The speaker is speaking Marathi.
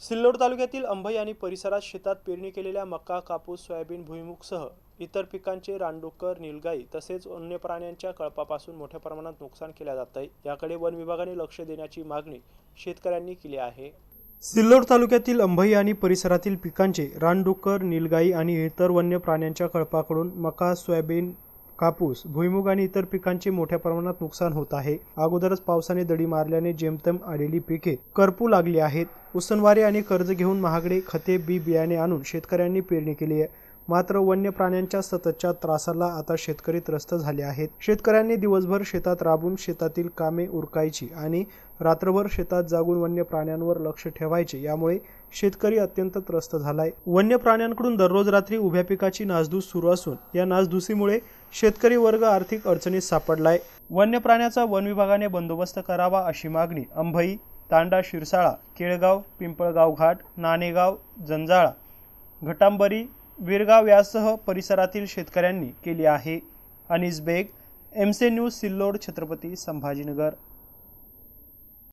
सिल्लोड तालुक्यातील अंभई आणि परिसरात शेतात पेरणी केलेल्या मका, कापूस, सोयाबीन, भुईमूगसह इतर पिकांचे रानडुक्कर, नीलगाई तसेच वन्य प्राण्यांच्या कळपापासून मोठ्या प्रमाणात नुकसान केले जात आहे। याकडे वन विभागाने लक्ष देण्याची मागणी शेतकऱ्यांनी केली आहे। सिल्लोड तालुक्यातील अंभई आणि परिसरातील पिकांचे रानडुक्कर, नीलगाई आणि इतर वन्य प्राण्यांच्या कळपाकडून मका, सोयाबीन, कापूस, भुईमूग आणि इतर पिकांचे मोठ्या प्रमाणात नुकसान होत आहे। अगोदरच पावसाने दडी मारल्याने जेमतेम आलेली पिके करपू लागली आहेत। उसनवारी आणि कर्ज घेऊन महागडे खते, बियाणे आणून शेतकऱ्यांनी पेरणी केली आहे। मात्र वन्य प्राण्यांच्या सततच्या त्रासाला आता शेतकरी त्रस्त झाले आहेत। शेतकऱ्यांनी दिवसभर शेतात राबून शेतातील कामे उरकायची आणि रात्रभर शेतात जागून वन्य प्राण्यांवर लक्ष ठेवायचे, यामुळे शेतकरी अत्यंत त्रस्त झालाय। वन्य प्राण्यांकडून दररोज रात्री उभ्या पिकाची नासधूस सुरू असून या नासधुसीमुळे शेतकरी वर्ग आर्थिक अडचणीत सापडलाय। वन्य प्राण्याचा वन विभागाने बंदोबस्त करावा अशी मागणी अंभई, तांडा, शिरसाळा, केळगाव, पिंपळगाव घाट, नाणेगाव, जंजाळा, घटांबरी, विरगाव यासह परिसरातील शेतकऱ्यांनी केली आहे। अनीस बेग, MC न्यूज, सिल्लोड, छत्रपती संभाजीनगर।